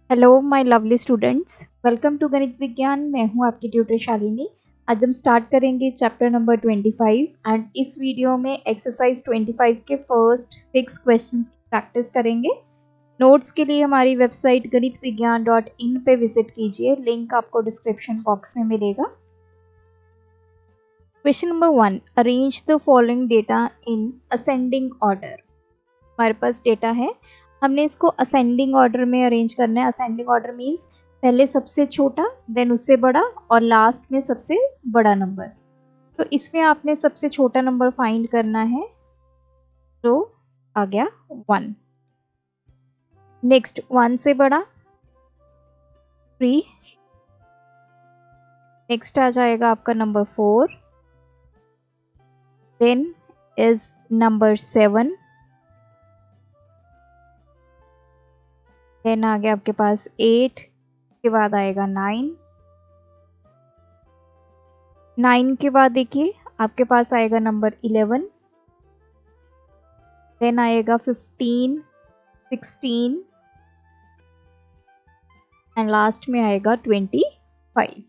Hello my lovely students, welcome to Ganit Vigyan. मैं हूं आपकी ट्यूटर शालिनी। आज हम स्टार्ट करेंगे चैप्टर नंबर 25 एंड इस वीडियो में एक्सरसाइज 25 के फर्स्ट 6 क्वेश्चंस की प्रैक्टिस करेंगे। नोट्स के लिए हमारी वेबसाइट ganitviggyan.in पे विजिट कीजिए, लिंक आपको डिस्क्रिप्शन बॉक्स में मिलेगा। Question number 1, arrange the following data in ascending order. हमारे पास डेटा है, हमने इसको असेंडिंग ऑर्डर में अरेंज करना है। असेंडिंग ऑर्डर मीन्स पहले सबसे छोटा, देन उससे बड़ा और लास्ट में सबसे बड़ा नंबर। तो इसमें आपने सबसे छोटा नंबर फाइंड करना है, जो आ गया 1। नेक्स्ट 1 से बड़ा 3, नेक्स्ट आ जाएगा आपका number 4, then is number 7, then आ गया आपके पास 8, के बाद आएगा 9 के बाद देखिए आपके पास आएगा नंबर 11, देन आएगा 15, 16 एंड लास्ट में आएगा 25।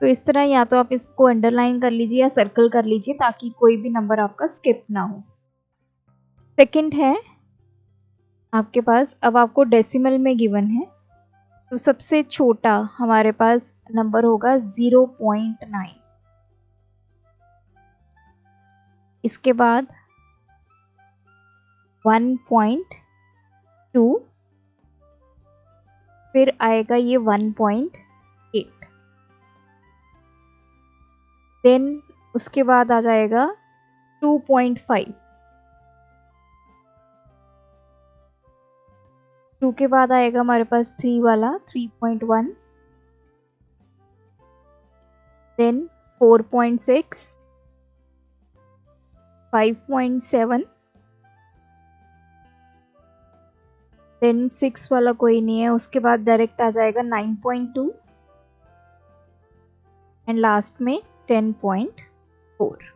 तो इस तरह या तो आप इसको अंडरलाइन कर लीजिए या सर्कल कर लीजिए ताकि कोई भी नंबर आपका स्किप ना हो। सेकंड है आपके पास, अब आपको डेसिमल में गिवन है, तो सबसे छोटा हमारे पास नंबर होगा 0.9, इसके बाद 1.2, फिर आएगा ये 1.8, देन उसके बाद आ जाएगा 2.5, 2 के बाद आएगा हमारे पास 3 वाला 3.1, देन 4.6, 5.7, देन 6 वाला कोई नहीं है, उसके बाद डायरेक्ट आ जाएगा 9.2 एंड लास्ट में 10.4।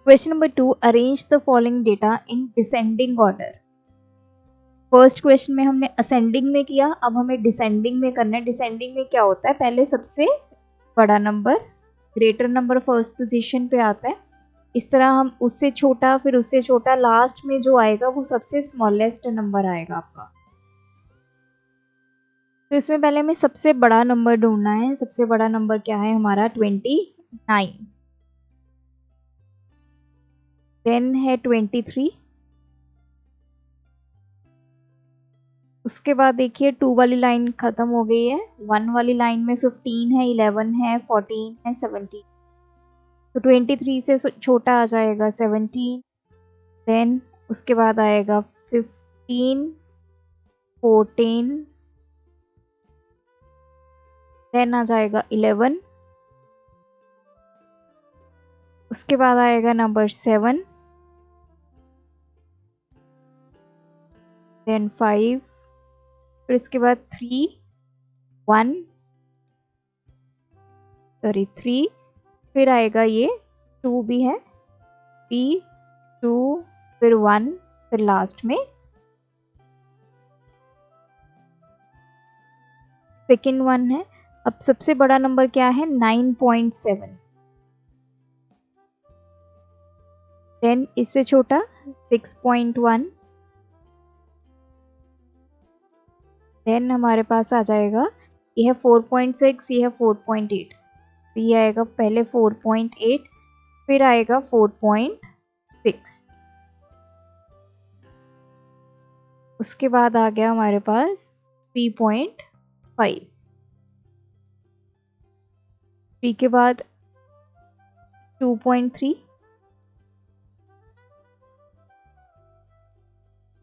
Question number 2, arrange the following data in descending order. First question में हमने असेंडिंग में किया, अब हमें डिसेंडिंग में करना है। डिसेंडिंग में क्या होता है, पहले सबसे बड़ा number, greater number first position पे आता है, इस तरह हम उससे छोटा, फिर उससे छोटा, लास्ट में जो आएगा वो सबसे स्मॉलेस्ट नंबर आएगा आपका। तो इसमें पहले हमें सबसे बड़ा नंबर ढूंढना है। सबसे बड़ा नंबर क्या है हमारा 29, देन है 23, उसके बाद देखिए 2 वाली लाइन खत्म हो गई है, 1 वाली लाइन में 15 है, 11 है, 14 है, 17। तो 23 से छोटा आ जाएगा 17, देन उसके बाद आएगा 15, 14, देन आ जाएगा 11, उसके बाद आएगा नंबर 7, देन 5, फिर इसके बाद 3, 3, फिर आएगा ये 2 भी है, 3, 2, फिर 1, फिर लास्ट में सेकेंड 1 है। अब सबसे बड़ा नंबर क्या है 9.7, देन इससे छोटा 6.1, देन हमारे पास आ जाएगा ये है 4.6, ये है 4.8, तो ये आएगा पहले 4.8, फिर आएगा 4.6, उसके बाद आ गया हमारे पास 3.5, 3 के बाद 2.3,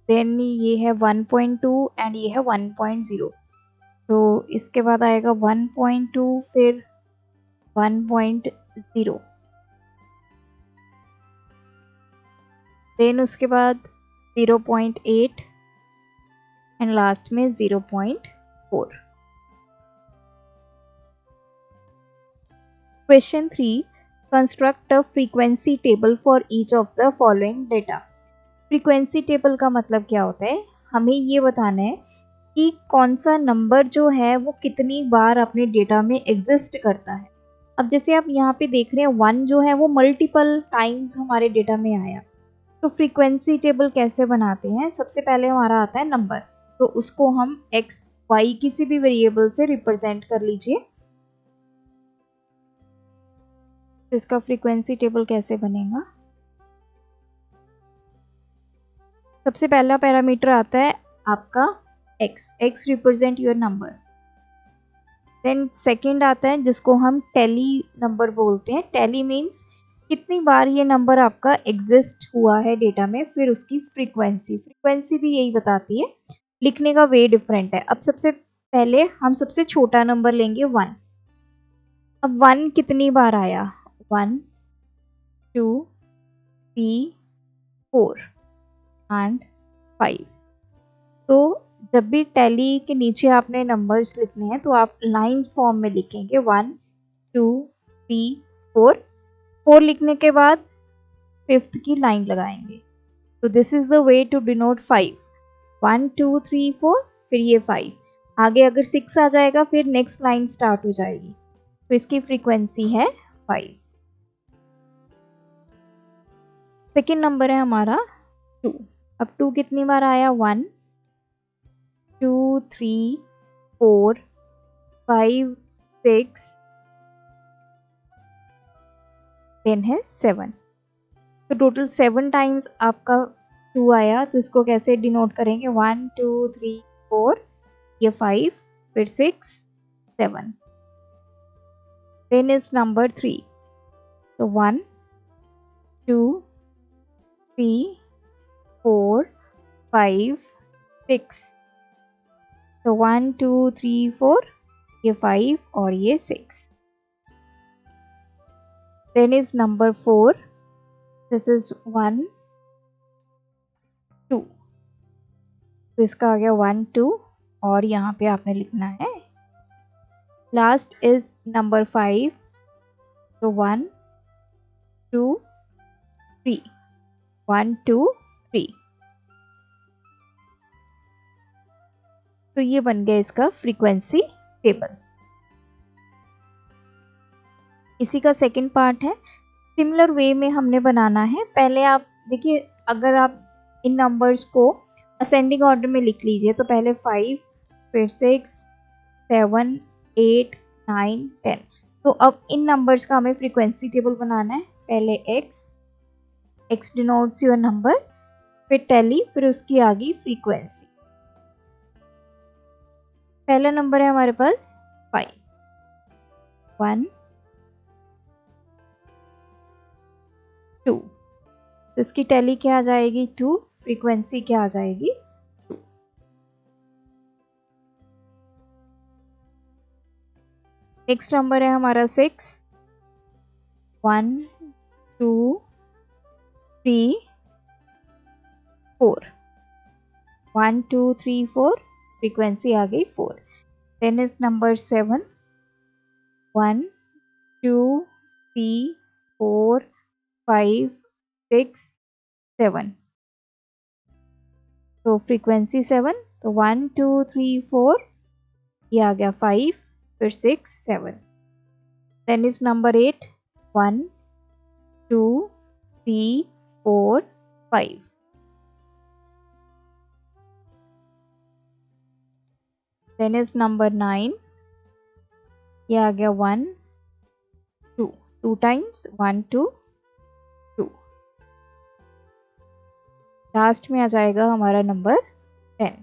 देन ये है 1.2 एंड ये है 1.0, तो इसके बाद आएगा 1.2, फिर 1.0, देन उसके बाद 0.8 एंड लास्ट में 0.4। Question 3, construct a frequency table for each of the following data. Frequency table का मतलब क्या होता है, हमें ये बताना है कि कौन सा नंबर जो है वो कितनी बार अपने डेटा में एग्जिस्ट करता है। अब जैसे आप यहाँ पे देख रहे हैं 1 जो है वो मल्टीपल टाइम्स हमारे डेटा में आया, तो फ्रीक्वेंसी टेबल कैसे बनाते हैं? सबसे पहले हमारा आता है नंबर, तो उसको हम एक्स वाई किसी भी वेरिएबल से रिप्रेजेंट कर लीजिए। तो इसका फ्रीक्वेंसी टेबल कैसे बनेगा? सबसे पहला पैरामीटर आता है आपका x, x represent your number. Then second आता है जिसको हम टैली नंबर बोलते हैं। टैली मीन्स कितनी बार ये नंबर आपका एग्जिस्ट हुआ है डेटा में, फिर उसकी फ्रीक्वेंसी। फ्रीक्वेंसी भी यही बताती है, लिखने का वे डिफरेंट है। अब सबसे पहले हम सबसे छोटा नंबर लेंगे 1। अब 1 कितनी बार आया? 1 2 3 4 एंड 5। तो जब भी टैली के नीचे आपने नंबर्स लिखने हैं तो आप लाइन फॉर्म में लिखेंगे 1 2 3 4। 4 लिखने के बाद 5th की लाइन लगाएंगे। तो this is the way to denote 5। 1 2 3 4, फिर ये 5। आगे अगर 6 आ जाएगा फिर नेक्स्ट लाइन स्टार्ट हो जाएगी। तो इसकी फ्रीक्वेंसी है 5। सेकेंड नंबर है हमारा 2। अब 2 कितनी बार आया? 1 2 3 4 5 6, देन है 7। तो टोटल 7 टाइम्स आपका 2 आया। तो इसको कैसे डिनोट करेंगे? 1 2 3 4, ये 5, फिर 6 7। Then is number 3। तो 1 2 3 4 5 6। तो 1 2 3 4, ये 5 और ये 6। Then is number 4. This is 1 2। तो इसका आ गया 1 2 और यहाँ पे आपने लिखना है। Last is number 5। तो 1 2 3, 1 2 3। तो ये बन गया इसका फ्रीक्वेंसी टेबल। इसी का सेकंड पार्ट है। सिमिलर वे में हमने बनाना है। पहले आप देखिए, अगर आप इन नंबर्स को असेंडिंग ऑर्डर में लिख लीजिए तो पहले 5, फिर 6 7 8 9 10। तो अब इन नंबर्स का हमें फ्रीक्वेंसी टेबल बनाना है। पहले x डिनोट्स योर नंबर, फिर टैली, फिर उसकी आगे फ्रीक्वेंसी। पहला नंबर है हमारे पास 5। 1 2। तो इसकी टैली क्या आ जाएगी? 2। फ्रीक्वेंसी क्या आ जाएगी? 2। नेक्स्ट नंबर है हमारा 6। 1 2 3 4। 1 2 3 4, फ्रीक्वेंसी आ गई 4। Then is number 7। 1 2 3 4 5 6 7। तो फ्रीक्वेंसी 7। तो 1 2 3 4, ये आ गया 5, फिर 6 7। Then is number 8। 1 2 3 4 5। Then is number 9। ये आ गया 1 2, 2 टाइम्स 1 2 2। लास्ट में आ जाएगा हमारा नंबर 10।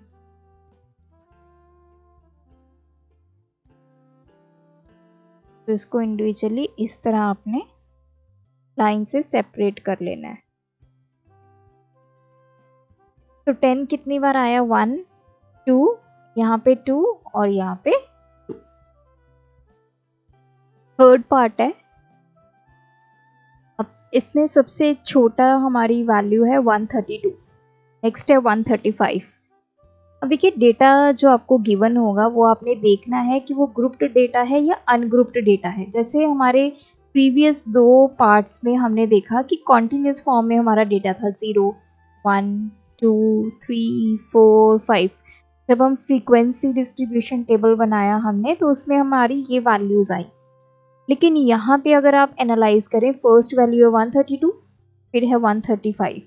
तो इसको इंडिविजुअली इस तरह आपने लाइन से सेपरेट कर लेना है। तो 10 कितनी बार आया? 1 2, यहाँ पे 2 और यहाँ पे 2। थर्ड पार्ट है। अब इसमें सबसे छोटा हमारी वैल्यू है 132। नेक्स्ट है 135। अब देखिए, डेटा जो आपको गिवन होगा वो आपने देखना है कि वो ग्रुप्ड डेटा है या अनग्रुप्ड डेटा है। जैसे हमारे प्रीवियस 2 पार्ट्स में हमने देखा कि कॉन्टिन्यूस फॉर्म में हमारा डेटा था 0 1 2 3 4 5। जब हम फ्रीक्वेंसी डिस्ट्रीब्यूशन टेबल बनाया हमने तो उसमें हमारी ये वैल्यूज़ आई। लेकिन यहाँ पे अगर आप एनालाइज करें, फर्स्ट वैल्यू है 132, फिर है 135।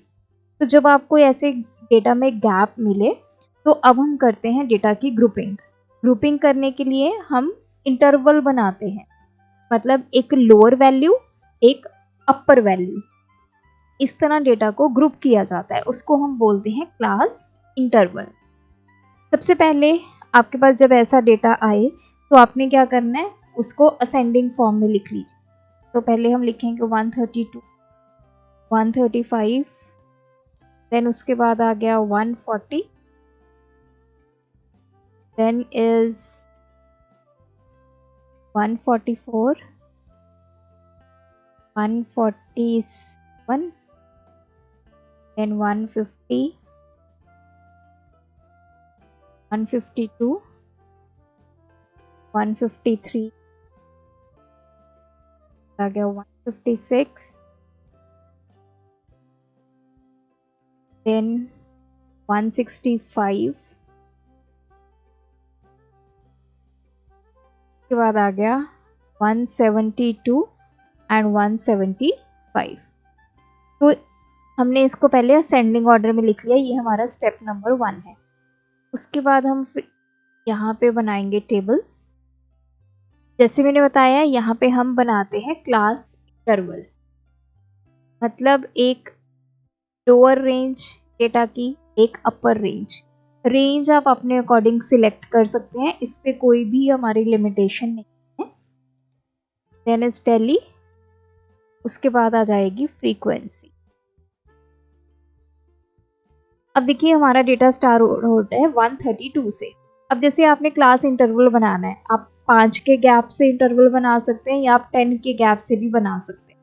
तो जब आपको ऐसे डेटा में गैप मिले तो अब हम करते हैं डेटा की ग्रुपिंग। ग्रुपिंग करने के लिए हम इंटरवल बनाते हैं, मतलब एक लोअर वैल्यू, एक अपर वैल्यू, इस तरह डेटा को ग्रुप किया जाता है। उसको हम बोलते हैं क्लास इंटरवल। सबसे पहले आपके पास जब ऐसा डेटा आए तो आपने क्या करना है, उसको असेंडिंग फॉर्म में लिख लीजिए। तो पहले हम लिखेंगे 132, 135, देन उसके बाद आ गया 140, देन इज 144, 141, then 150, 152, 153, आ गया 156, then 165, के बाद आ गया 172 एंड 175। तो हमने इसको पहले असेंडिंग ऑर्डर में लिख लिया, ये हमारा स्टेप नंबर 1 है। उसके बाद हम यहाँ पे बनाएंगे टेबल। जैसे मैंने बताया, यहाँ पे हम बनाते हैं क्लास इंटरवल, मतलब एक लोअर रेंज डेटा की, एक अपर रेंज। रेंज आप अपने अकॉर्डिंग सिलेक्ट कर सकते हैं, इस पे कोई भी हमारी लिमिटेशन नहीं है। देन इज टेली, उसके बाद आ जाएगी फ्रीक्वेंसी। अब देखिए हमारा डेटा स्टार्ट होता है 132 से। अब जैसे आपने क्लास इंटरवल बनाना है, आप 5 के गैप से इंटरवल बना सकते हैं या आप 10 के गैप से भी बना सकते हैं।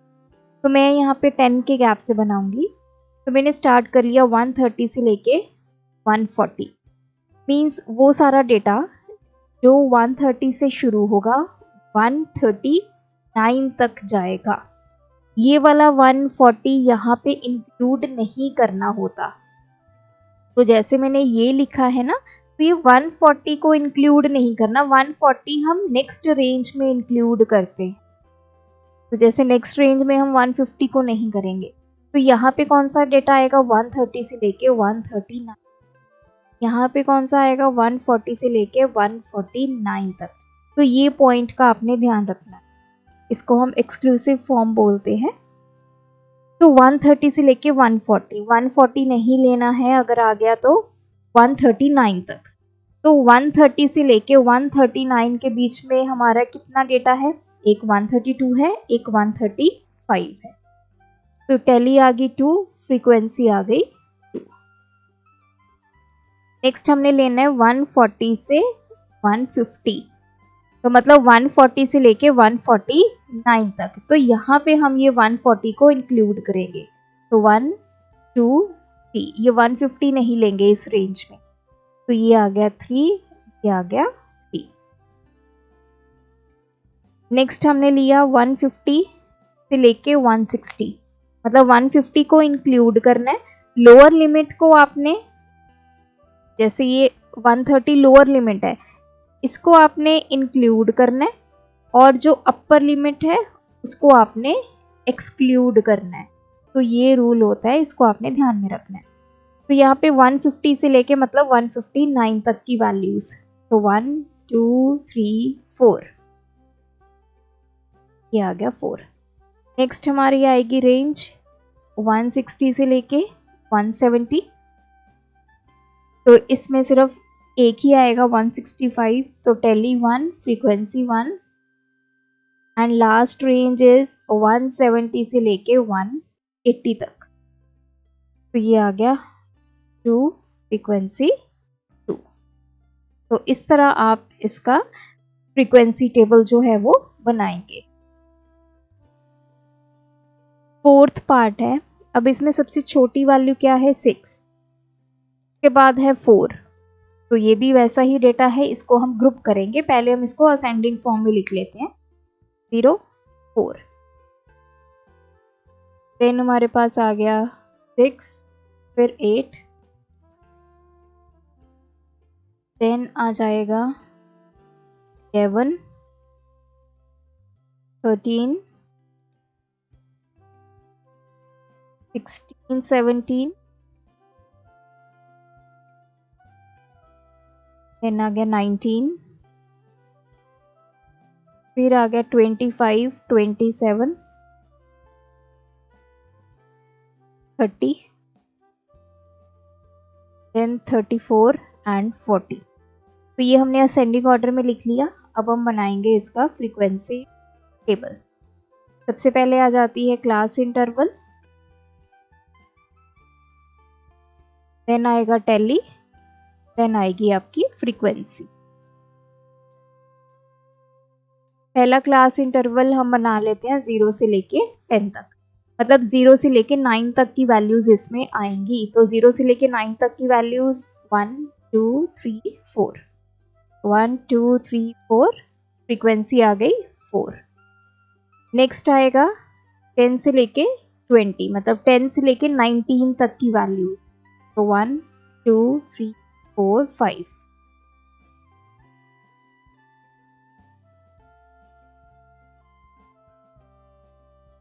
तो मैं यहाँ पे 10 के गैप से बनाऊंगी। तो मैंने स्टार्ट कर लिया 130 से लेके 140। मीन्स वो सारा डेटा जो 130 से शुरू होगा 139 तक जाएगा। ये वाला 140 यहाँ पे इंक्लूड नहीं करना होता। तो जैसे मैंने ये लिखा है ना, तो ये 140 को इंक्लूड नहीं करना, 140 हम नेक्स्ट रेंज में इंक्लूड करते हैं। तो जैसे नेक्स्ट रेंज में हम 150 को नहीं करेंगे। तो यहाँ पे कौन सा डेटा आएगा 130 से लेके 139, यहाँ पे कौन सा आएगा 140 से लेके 149 तक। तो ये पॉइंट का आपने ध्यान रखना है, इसको हम एक्सक्लूसिव फॉर्म बोलते हैं। तो 130 से लेके 140, 140 नहीं लेना है, अगर आ गया तो 139 तक। तो 130 से लेके 139 के बीच में हमारा कितना डेटा है, एक 132 है, एक 135 है। तो टेली आ गई 2, फ्रीक्वेंसी आ गई 2। नेक्स्ट हमने लेना है 140 से 150, तो मतलब 140 से लेके 149 तक। तो यहाँ पे हम ये 140 को इंक्लूड करेंगे। तो 1 2 3, ये 150 नहीं लेंगे इस रेंज में। तो ये आ गया 3, ये आ गया 3। नेक्स्ट हमने लिया 150 से लेके 160, मतलब 150 को इंक्लूड करना है। लोअर लिमिट को आपने, जैसे ये 130 लोअर लिमिट है, इसको आपने इंक्लूड करना है, और जो अपर लिमिट है उसको आपने एक्सक्लूड करना है। तो ये रूल होता है, इसको आपने ध्यान में रखना है। तो यहाँ पे 150 से लेके मतलब 159 तक की वैल्यूज, तो 1 2 3 4, ये आ गया 4। नेक्स्ट हमारी आएगी रेंज 160 से लेके 170, तो इसमें सिर्फ एक ही आएगा 165, तो tally 1, frequency 1, and last range is 170 से लेके 180 तक। तो ये आ गया 2, फ्रीक्वेंसी 2। तो इस तरह आप इसका फ्रीक्वेंसी टेबल जो है वो बनाएंगे। फोर्थ पार्ट है। अब इसमें सबसे छोटी वैल्यू क्या है 6, के बाद है 4। तो ये भी वैसा ही डेटा है, इसको हम ग्रुप करेंगे। पहले हम इसको असेंडिंग फॉर्म में लिख लेते हैं, 0 4, देन हमारे पास आ गया 6, फिर 8, देन आ जाएगा 11, 13, 16, 17, देन आ गया 19, फिर आ गया 25, 27, 30, देन 34 एंड 40। तो ये हमने असेंडिंग ऑर्डर में लिख लिया। अब हम बनाएंगे इसका फ्रीक्वेंसी टेबल। सबसे पहले आ जाती है क्लास इंटरवल, देन आएगा टेली, देन आएगी आपकी फ्रीक्वेंसी। पहला क्लास इंटरवल हम बना लेते हैं 0 से लेके 10 तक, मतलब 0 से लेके 9 तक की वैल्यूज इसमें आएंगी। तो 0 से लेके 9 तक की वैल्यूज 1 2 3 4, 1 2 3 4, फ्रीक्वेंसी आ गई 4। नेक्स्ट आएगा 10 से लेके 20, मतलब 10 से लेके 19 तक की वैल्यूज। तो 1 2 3 4 5।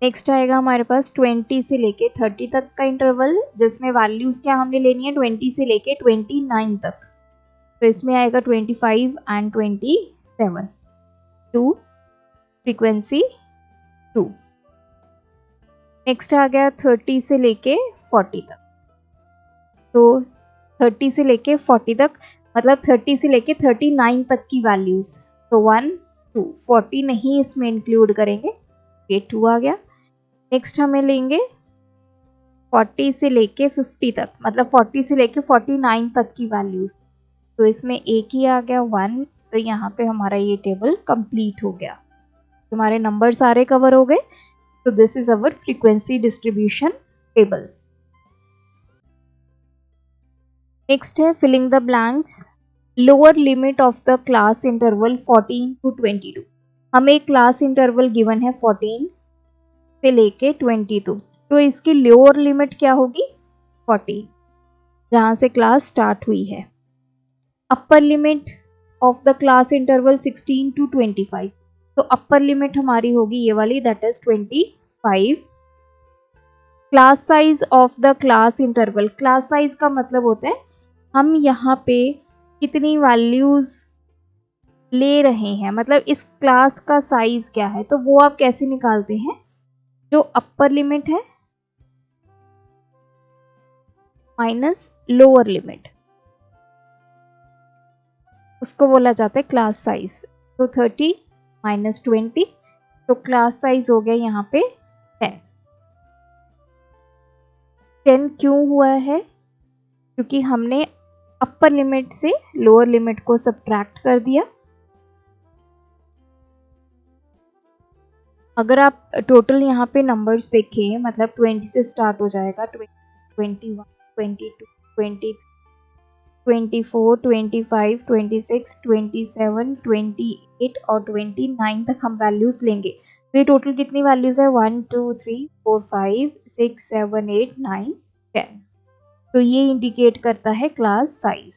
नेक्स्ट आएगा हमारे पास 20 से लेके 30 तक का इंटरवल, जिसमें वैल्यूज क्या हमने लेनी है 20 से लेके 29 तक। तो इसमें आएगा 25 एंड 27, 2, फ्रीक्वेंसी 2। नेक्स्ट आ गया 30 से लेके 40 तक। तो 30 से लेके 40 तक, मतलब 30 से लेके 39 तक की वैल्यूज। तो 1 2, 40 नहीं इसमें इंक्लूड करेंगे, ये 2 आ गया। नेक्स्ट हमें लेंगे 40 से लेके 50 तक, मतलब 40 से लेके 49 तक की वैल्यूज। तो इसमें एक ही आ गया 1। तो यहाँ पे हमारा ये टेबल कंप्लीट हो गया, हमारे नंबर सारे कवर हो गए। तो this is our frequency distribution table. Next है filling the blanks. Lower limit of the class interval 14 to 22। हमें एक क्लास इंटरवल गिवन है 14 से लेके 22, तो इसकी लोअर लिमिट क्या होगी 40, जहां से क्लास स्टार्ट हुई है। Upper limit of the class interval 16 to 25, तो अपर लिमिट हमारी होगी ये वाली, that is 25। Class size of the class interval, class size का मतलब होता है हम यहाँ पे कितनी वैल्यूज ले रहे हैं, मतलब इस क्लास का साइज क्या है। तो वो आप कैसे निकालते हैं, जो अपर लिमिट है माइनस लोअर लिमिट, उसको बोला जाता है क्लास साइज। तो 30 माइनस 20, तो क्लास साइज हो गया यहाँ पे 10। 10 क्यों हुआ है, क्योंकि हमने अपर लिमिट से लोअर लिमिट को सब्ट्रैक्ट कर दिया। अगर आप टोटल यहाँ पे नंबर्स देखें, मतलब 20 से स्टार्ट हो जाएगा, 20, 21, 22, 23, 24, 25, 26, 27, 28 और 29 तक हम वैल्यूज लेंगे। तो ये टोटल कितनी वैल्यूज है 1 2 3 4 5 6 7 8 9 10। तो ये इंडिकेट करता है क्लास साइज।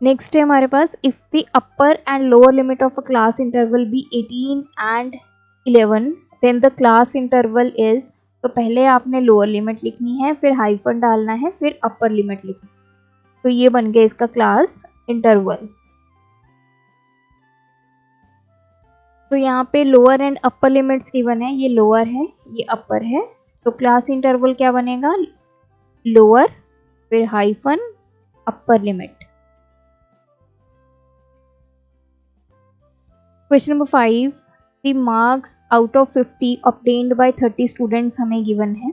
नेक्स्ट है हमारे पास, if the upper and lower limit of a class interval be 18 and 11, then the class interval is. तो पहले आपने लोअर लिमिट लिखनी है, फिर हाइफन डालना है, फिर अपर लिमिट लिखनी है। तो ये बन गया इसका क्लास इंटरवल। तो यहाँ पे lower and upper limits given है, ये लोअर है ये अपर है। तो क्लास इंटरवल क्या बनेगा, लोअर फिर hyphen upper limit. Question number 5, the marks out of 50 obtained by 30 students हमें गिवन है।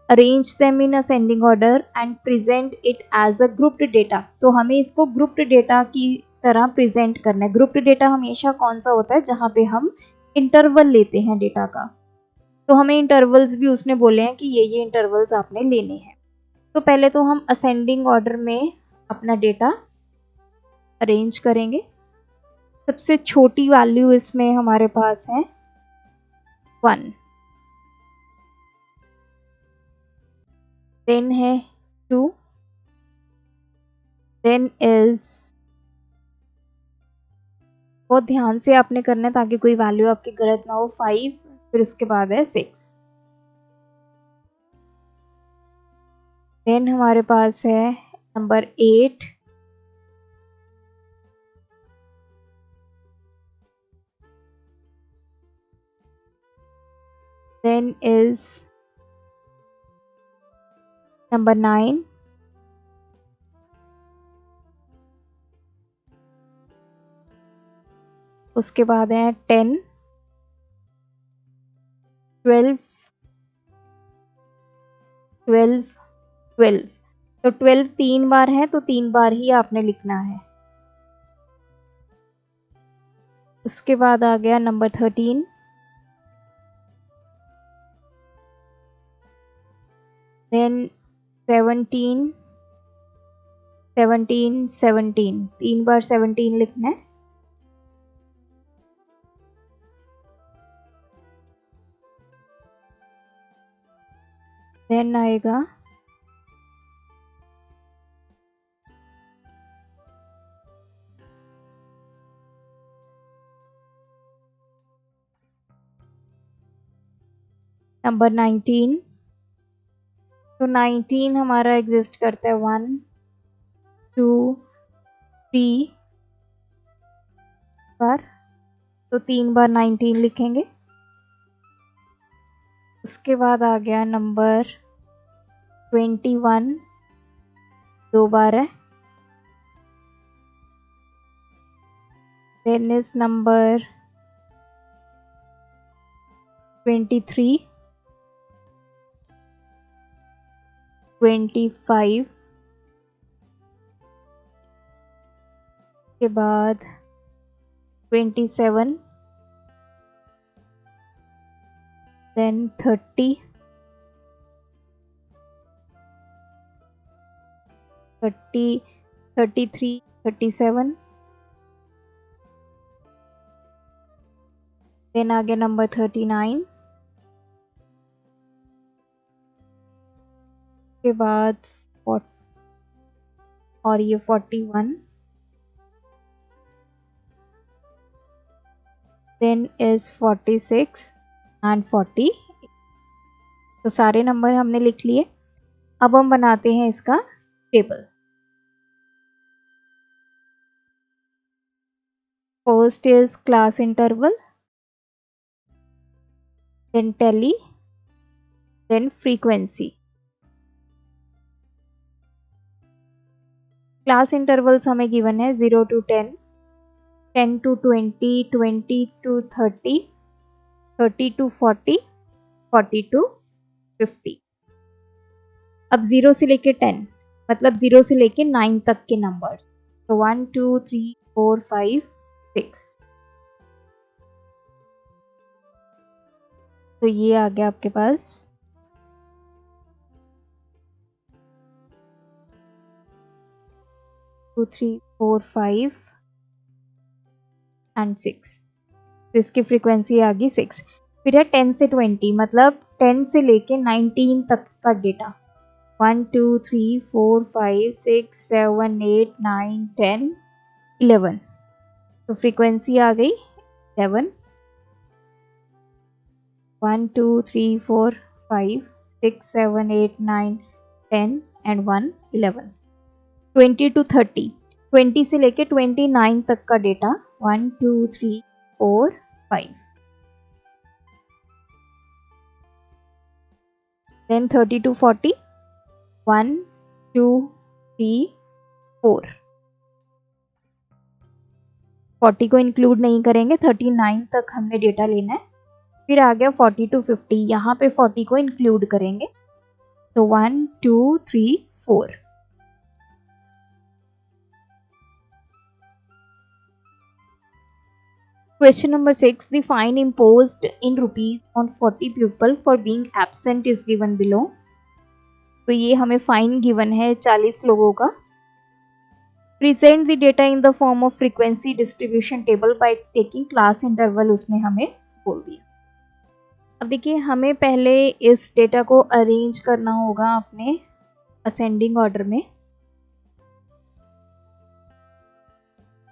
Arrange them in ascending order and present it as a grouped data. तो हमें इसको ग्रुप्ड डेटा की तरह प्रेजेंट करना है। ग्रुप्ड डेटा हमेशा कौन सा होता है, जहाँ पे हम इंटरवल लेते हैं डेटा का। तो हमें इंटरवल्स भी उसने बोले हैं कि ये इंटरवल्स आपने लेने हैं। तो पहले तो हम असेंडिंग ऑर्डर में अपना डेटा अरेंज करेंगे। सबसे छोटी वैल्यू इसमें हमारे पास है 1, देन है 2, देन इज, बहुत ध्यान से आपने करना है ताकि कोई वैल्यू आपकी गलत ना हो, 5, फिर उसके बाद है 6। देन हमारे पास है नंबर 8, देन इज नंबर 9, उसके बाद है 10, 12, 12, 12। तो 12 3 बार है तो 3 बार ही आपने लिखना है। उसके बाद आ गया नंबर 13, देन 17, 17, 17, 3 बार 17 लिखना है। देन आएगा नंबर 19। तो 19 हमारा एग्जिस्ट करता है 1, 2, 3 बार, तो 3 बार 19 लिखेंगे। उसके बाद आ गया नंबर 21, 2 बार है। देन इज नंबर 23, 25 के बाद 27, देन 30, 33, 37, देन आ गया नंबर 39 के बाद 40 और ये 41, देन इज 46 एंड 40। तो सारे नंबर हमने लिख लिए। अब हम बनाते हैं इसका table. First is class interval, then tally, then frequency. Class intervals हमें गिवन है 0 to 10, 10 to 20, 20 to 30, 30 to 40, 40 to 50। अब 0 से लेके 10 मतलब 0 से लेके 9 तक के नंबर्स, तो 1, 2, 3, 4, 5, 6। तो ये आ गया आपके पास 2, 3, 4, 5 एंड 6। तो इसकी फ्रीक्वेंसी आ गई 6। फिर है 10 से 20 मतलब 10 से लेके 19 तक का डेटा, 1, 2, 3, 4, 5, 6, 7, 8, 9, 10, 11। तो फ्रीक्वेंसी आ गई 11, 1, 2, 3, 4, 5, 6, 7, 8, 9, 10 एंड 1, 11। 20 to 30, 20 से लेके 29 तक का डेटा, 1, 2, 3, 4, 5। Then 30 to 40, 1, 2, 3, 4। 40 को इंक्लूड नहीं करेंगे, 39 तक हमने डेटा लेना है। फिर आ गया 40 to 50, यहाँ पे 40 को इंक्लूड करेंगे, तो 1, 2, 3, 4। Question number 6, the fine imposed in rupees on 40 pupil for being absent is given below। तो ये हमें फाइन गिवन है 40 लोगों का। Present the data in the form of frequency distribution table by taking class interval, उसने हमें बोल दिया। अब देखिए हमें पहले इस डेटा को अरेंज करना होगा अपने असेंडिंग ऑर्डर में।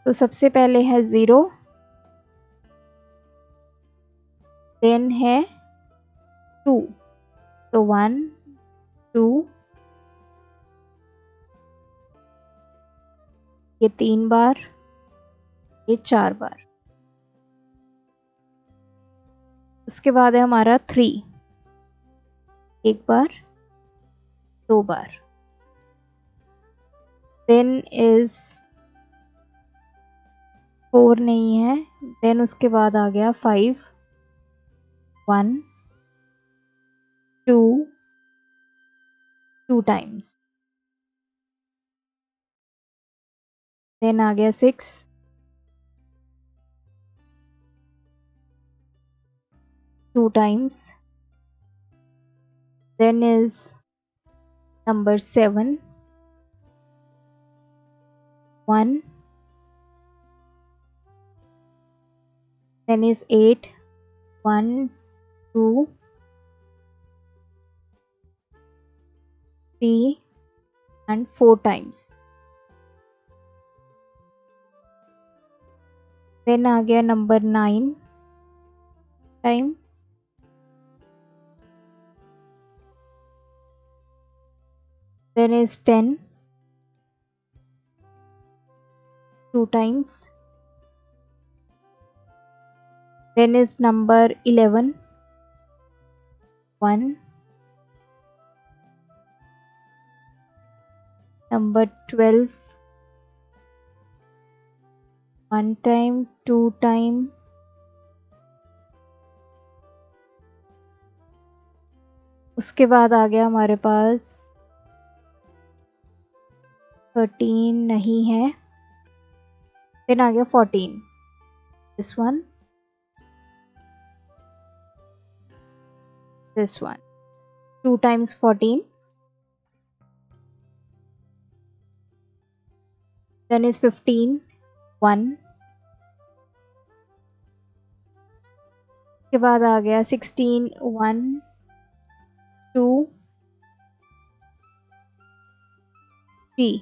तो सबसे पहले है 0, देन है 2, तो 1 2, ये 3 बार, ये 4 बार। उसके बाद है हमारा 3, 1 बार 2 बार। देन इज 4 नहीं है, देन उसके बाद आ गया 5, 1 2 2 टाइम्स। देन आ गया 6, 2 times. Then is number 7, 1, then is 8, 1 2 3 and 4 times। then आ गया number 9 time. then is 10, 2 times। then is number 11, 1, number 12, 1 time 2 time, उसके बाद आ गया हमारे पास 13 नहीं है, then आ गया 14, this one, this one, 2 times 14, then is 15, 1, उसके बाद आ गया 16, 1 2 3,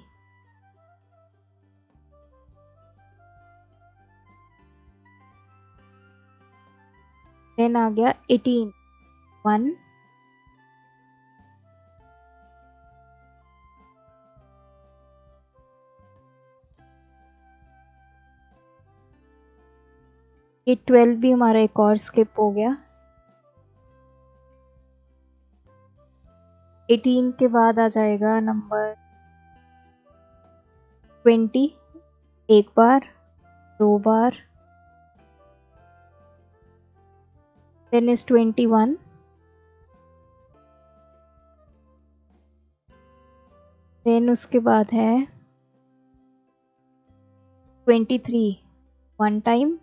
then आ गया 18, 1 ये 12 भी हमारा एक और स्किप हो गया। 18 के बाद आ जाएगा number 20, 1 bar 2 bar. then is 21, then उसके बाद है 23, 1 टाइम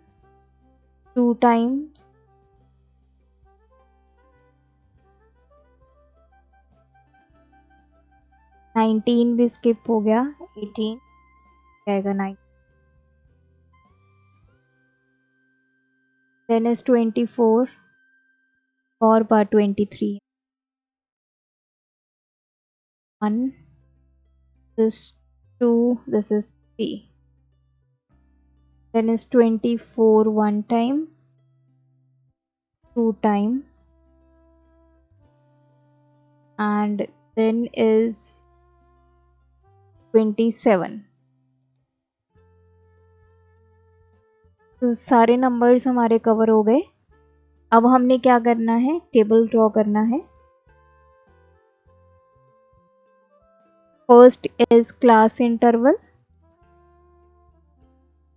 2 टाइम्स। नाइनटीन भी स्किप हो गया, 18 जाएगा 9। then is 24, और बार 23, 1, this 2, this is 3, then is 24 1 time 2 time, and then is 27। तो सारे नंबर्स हमारे कवर हो गए। अब हमने क्या करना है, टेबल ड्रॉ करना है। First is class interval,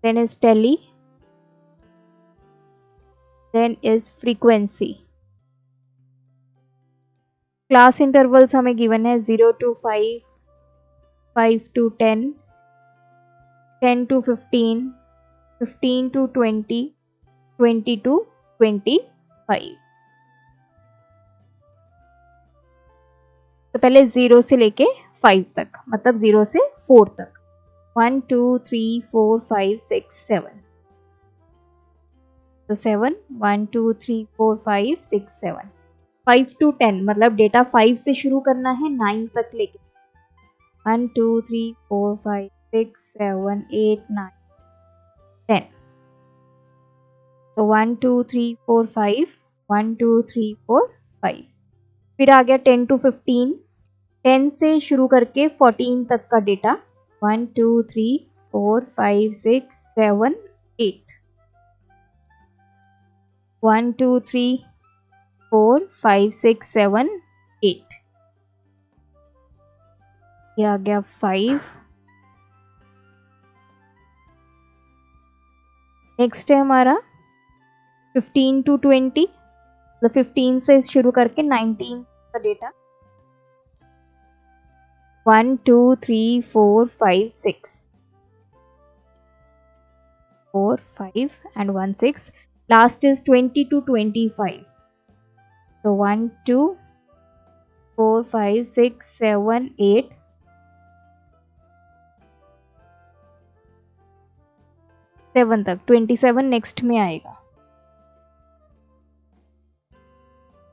then is tally, then is frequency। Class intervals हमें गिवन है 0 to 5, 5 to 10, 10 to 15, 15 to 20, 20 to 25। तो पहले 0 से लेके 5 तक, मतलब 0 से 4 तक, 1 2 3 4 5 6 7। तो 7, 1 2 3 4 5 6 7, 5 to 10 मतलब डेटा 5 से शुरू करना है 9 तक लेके, 1 2 3 4 5 6 7 8 9। 10। तो 1 2 3 4 5, 1 2 3 4 5। फिर आ गया 10 to 15, 10 से शुरू करके 14 तक का डेटा 1 2 3 4 5 6 7 8, 1 2 3 4 5 6 7 8। ये आ गया 5। नेक्स्ट है हमारा 15 to 20, मतलब 15 से शुरू करके 19 का data 1 2 3 4 5 6, 4 5 and 1 6. Last is 20 to 25. So 1 2 4 5 6 7 8, 7 तक, 27 नेक्स्ट में आएगा।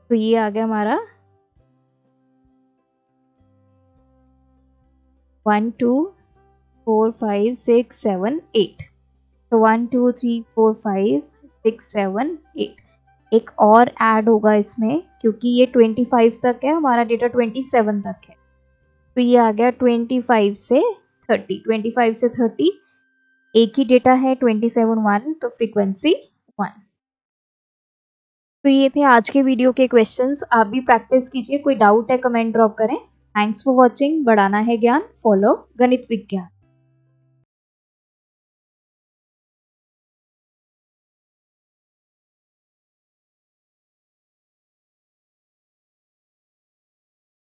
तो ये आ गया हमारा 1 2 4 5 6 7 8। तो 1 2 3 4 5 6 7 8। एक और ऐड होगा इसमें, क्योंकि ये 25 तक है, हमारा डेटा 27 तक है। तो ये आ गया 25 से 30, 25 से 30 एक ही डेटा है 27 1, तो फ्रीक्वेंसी 1। तो ये थे आज के वीडियो के क्वेश्चंस। आप भी प्रैक्टिस कीजिए, कोई डाउट है कमेंट ड्रॉप करें। Thanks for watching. बढ़ाना है ज्ञान, फॉलो गणित विज्ञान।